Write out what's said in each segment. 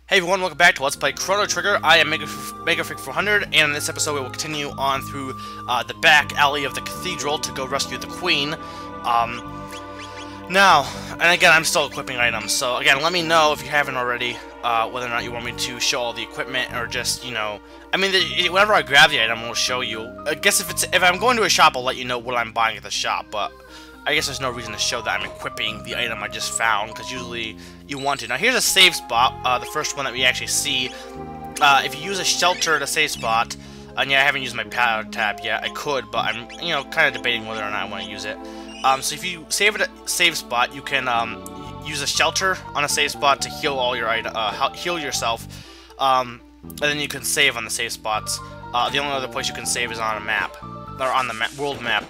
Hey everyone, welcome back to Let's Play Chrono Trigger. I am MegaFreak400, and in this episode we will continue on through the back alley of the cathedral to go rescue the queen. Now, and again, I'm still equipping items, so again, let me know if you haven't already, whether or not you want me to show all the equipment, or just, you know, I mean, whenever I grab the item, I'll show you. I guess if I'm going to a shop, I'll let you know what I'm buying at the shop, but I guess there's no reason to show that I'm equipping the item I just found, because usually you want to. Now here's a save spot, the first one that we actually see. If you use a shelter to save spot, and yeah, I haven't used my power tab yet. I could, but I'm, you know, kind of debating whether or not I want to use it. So if you save it at save spot, you can use a shelter on a save spot to heal all your heal yourself, and then you can save on the save spots. The only other place you can save is on a map, or on the world map.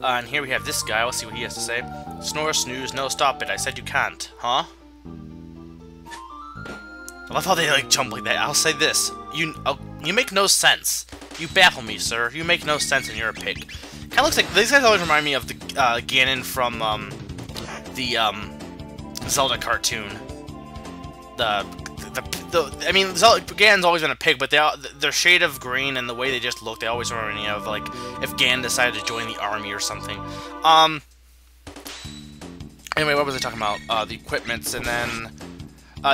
And here we have this guy. Let's see what he has to say. Snore, snooze, no, stop it. I said you can't. Huh? I love how they, like, jump like that. I'll say this. You make no sense. You baffle me, sir. You make no sense and you're a pig. Kinda looks like... These guys always remind me of the, Ganon from, the Zelda cartoon. I mean, Ganon's always been a pig, but their shade of green and the way they just look, they always remind me of, like, if Ganon decided to join the army or something. Anyway, what was I talking about? The equipments, and then,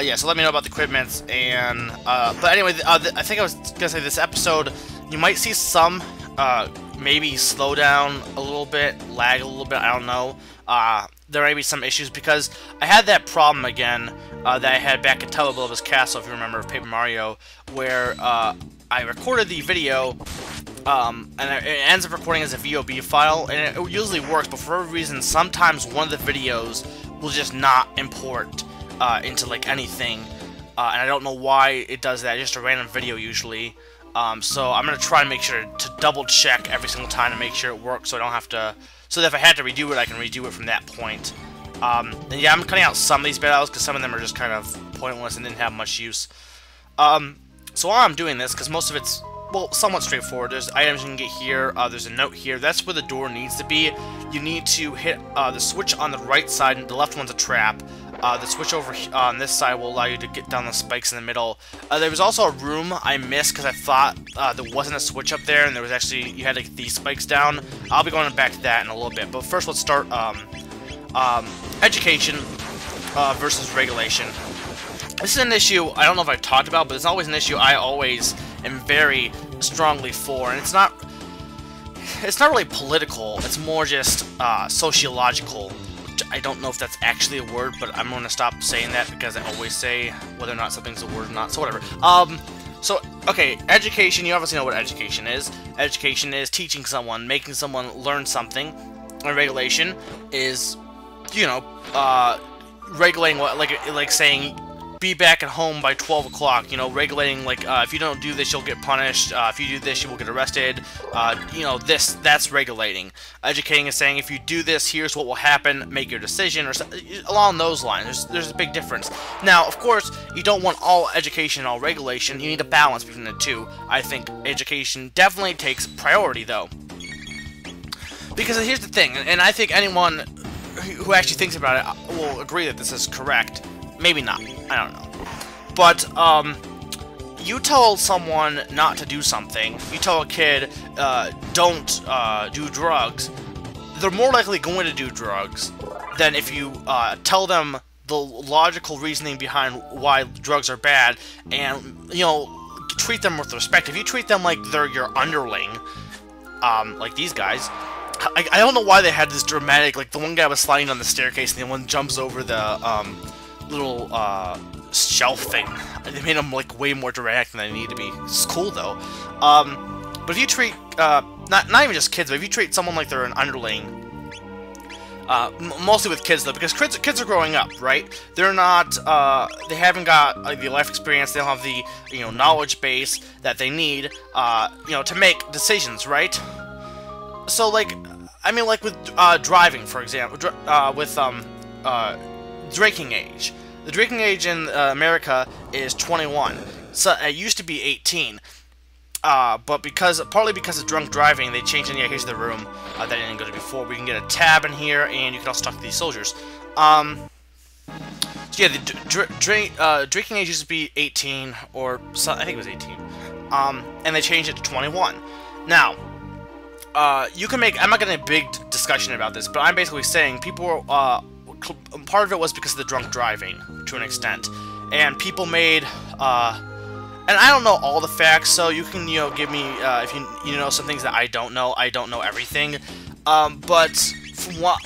yeah, so let me know about the equipments, and, but anyway, I think I was gonna say this episode, you might see some, maybe slow down a little bit, lag a little bit, I don't know. There may be some issues, because I had that problem again, that I had back in Telebilbus Castle, if you remember, of Paper Mario, where, I recorded the video, and it ends up recording as a VOB file, and it usually works, but for whatever reason, sometimes one of the videos will just not import, into, like, anything, and I don't know why it does that, just a random video usually. So I'm going to try and make sure to double check every single time to make sure it works, so I don't have to, so that if I had to redo it, I can redo it from that point. And yeah, I'm cutting out some of these battles, because some of them are just kind of pointless and didn't have much use. So while I'm doing this, because most of it's, well, somewhat straightforward, there's items you can get here, there's a note here, that's where the door needs to be. You need to hit the switch on the right side, and the left one's a trap. The switch over on this side will allow you to get down the spikes in the middle. There was also a room I missed because I thought there wasn't a switch up there, and there was actually, you had to get these spikes down. I'll be going back to that in a little bit, but first let's start education versus regulation. This is an issue I don't know if I've talked about, but it's always an issue I always am very strongly for, and it's not really political, it's more just sociological. I don't know if that's actually a word, but I'm going to stop saying that because I always say whether or not something's a word or not, so whatever. So, okay, education, you obviously know what education is. Education is teaching someone, making someone learn something. And regulation is, you know, regulating what, like saying, be back at home by 12 o'clock, you know, regulating, like, if you don't do this, you'll get punished, if you do this, you will get arrested, you know, that's regulating. Educating is saying, if you do this, here's what will happen, make your decision, or along those lines. There's a big difference. Now, of course, you don't want all education and all regulation, you need a balance between the two. I think education definitely takes priority, though. Because here's the thing, and I think anyone who actually thinks about it will agree that this is correct. Maybe not. I don't know. But, you tell someone not to do something, you tell a kid, don't, do drugs, they're more likely going to do drugs than if you, tell them the logical reasoning behind why drugs are bad, and, you know, treat them with respect. If you treat them like they're your underling, like these guys, I don't know why they had this dramatic, like, the one guy was sliding on the staircase, and the one jumps over the, little shelf thing. They made them like way more dramatic than they need to be. It's cool though. But if you treat not even just kids, but if you treat someone like they're an underling, mostly with kids though, because kids are growing up, right? They're not they haven't got like the life experience. They don't have the, you know, knowledge base that they need, you know, to make decisions, right? So like, I mean, like with driving, for example, with drinking age. The drinking age in America is 21. So it used to be 18. But partly because of drunk driving, they changed it. Yeah, here's the room that I didn't go to before. We can get a tab in here, and you can also talk to these soldiers. So Yeah, the drinking age used to be 18, or so, I think it was 18. And they changed it to 21. Now, you can make. I'm not getting a big discussion about this, but I'm basically saying people. Part of it was because of the drunk driving, to an extent, and people made. And I don't know all the facts, so you can, give me if you know some things that I don't know. I don't know everything, but from what.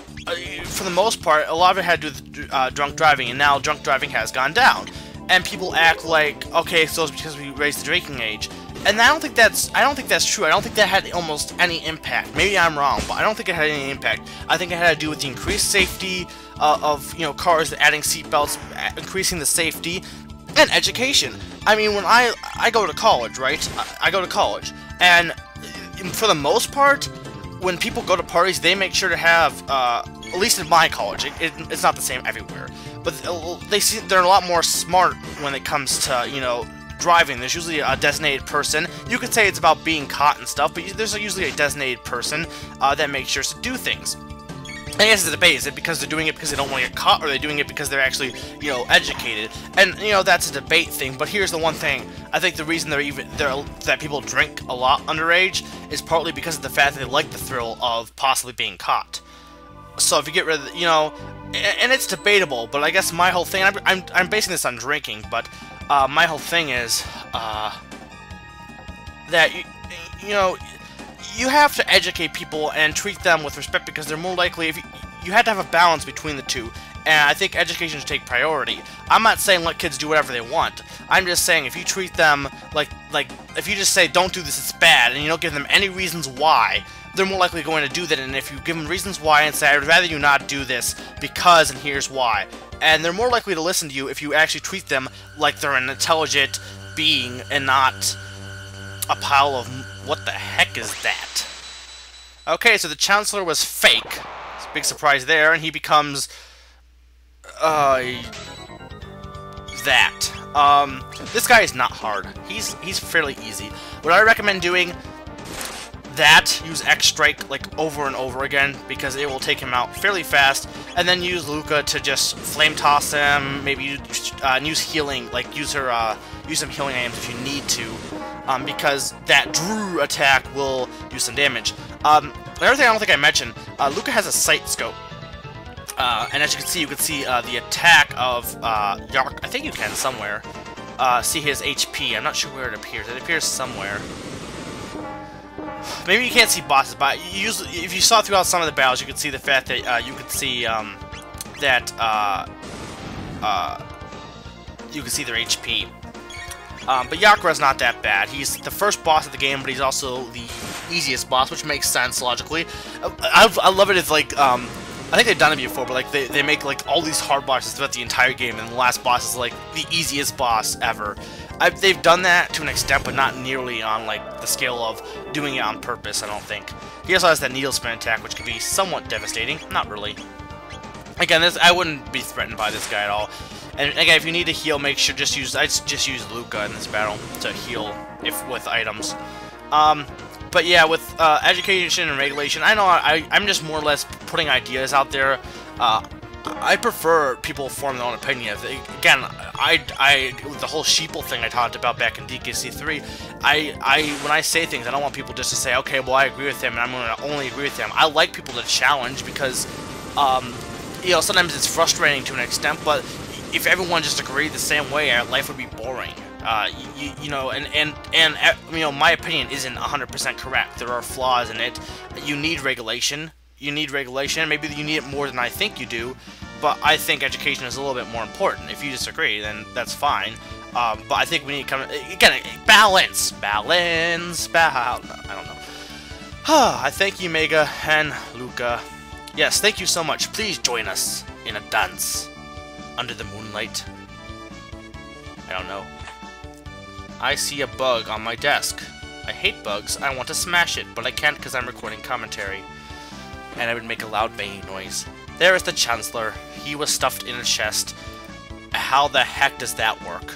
For the most part, a lot of it had to do with drunk driving, and now drunk driving has gone down. And people act like, okay, so it's because we raised the drinking age. And I don't think that's true. I don't think that had almost any impact. Maybe I'm wrong, but I don't think it had any impact. I think it had to do with the increased safety of cars, adding seatbelts, increasing the safety, and education. I mean, when I go to college, right? I go to college, and for the most part, when people go to parties, they make sure to have, at least in my college, it's not the same everywhere, but they're a lot more smart when it comes to, driving. There's usually a designated person. You could say it's about being caught and stuff, but there's usually a designated person that makes sure to do things. I guess the debate, is it because they're doing it because they don't want to get caught, or are they doing it because they're actually, educated? And, that's a debate thing, but here's the one thing. I think the reason that people drink a lot underage is partly because of the fact that they like the thrill of possibly being caught. So if you get rid of and it's debatable, but I guess my whole thing, I'm basing this on drinking, but my whole thing is that, you have to educate people and treat them with respect, because they're more likely, if you have to have a balance between the two, and I think education should take priority. I'm not saying let kids do whatever they want. I'm just saying if you treat them like if you just say don't do this, it's bad, and you don't give them any reasons why, they're more likely going to do that. And if you give them reasons why and say, I would rather you not do this because, and here's why, and they're more likely to listen to you if you actually treat them like they're an intelligent being and not a pile of, what the heck is that? Okay, so the Chancellor was fake. It's a big surprise there, and he becomes that. This guy is not hard. He's fairly easy. Would I recommend doing that? Use X Strike like over and over again, because it will take him out fairly fast, and then use Lucca to just flame toss him. Maybe use healing, like use some healing items if you need to, because that Drew attack will do some damage. Another thing I don't think I mentioned, Lucca has a sight scope. And as you can see the attack of Yakra. I think you can somewhere see his HP. I'm not sure where it appears. It appears somewhere. Maybe you can't see bosses, but if you saw throughout some of the battles, you could see the fact that you could see you can see their HP. But Yakra's not that bad. He's the first boss of the game, but he's also the easiest boss, which makes sense logically. I love it. It's like I think they've done it before, but like they make like all these hard bosses throughout the entire game, and the last boss is like the easiest boss ever. They've done that to an extent, but not nearly on like the scale of doing it on purpose, I don't think. He also has that needle spin attack, which can be somewhat devastating. Not really. Again, I wouldn't be threatened by this guy at all. And again, if you need to heal, make sure I just use Lucca in this battle to heal with items. But yeah, with education and regulation, I know I'm just more or less putting ideas out there. I prefer people form their own opinion. Again, the whole sheeple thing I talked about back in DKC3, when I say things, I don't want people just to say, okay, well, I agree with him, and I'm going to only agree with him. I like people to challenge, because, sometimes it's frustrating to an extent, but if everyone just agreed the same way, our life would be boring. My opinion isn't 100% correct. There are flaws in it. You need regulation. Maybe you need it more than I think you do, but I think education is a little bit more important. If you disagree, then that's fine. But I think we need to come again. Balance. I don't know. I thank you, Mega and Lucca. Yes, thank you so much. Please join us in a dance under the moonlight. I don't know. I see a bug on my desk. I hate bugs. I want to smash it, but I can't because I'm recording commentary. And I would make a loud banging noise. There is the Chancellor. He was stuffed in a chest. How the heck does that work?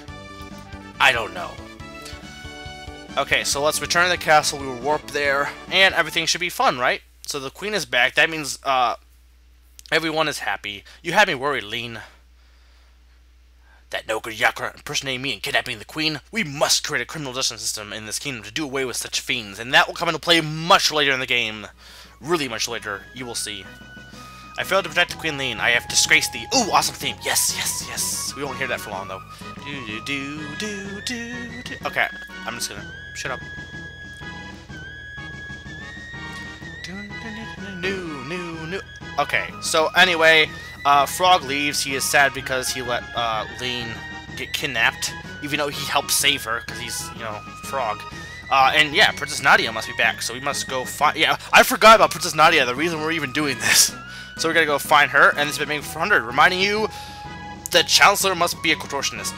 I don't know. Okay, so let's return to the castle. We will warp there, and everything should be fun, right? So the Queen is back. That means everyone is happy. You had me worried, Lean. That no good Yakra impersonating me and kidnapping the queen. We must create a criminal justice system in this kingdom to do away with such fiends, and that will come into play much later in the game. Really much later, you will see. I failed to protect the Queen Lean. I have disgraced thee. Ooh, awesome theme. Yes, yes, yes. We won't hear that for long, though. Okay, I'm just gonna shut up. Okay, so anyway, Frog leaves. He is sad because he let Lean get kidnapped, even though he helped save her, because he's, you know, Frog. And yeah, Princess Nadia must be back, so we must go find... Yeah, I forgot about Princess Nadia, the reason we're even doing this. So we gotta go find her, and this has been Made 400, reminding you that Chancellor must be a contortionist.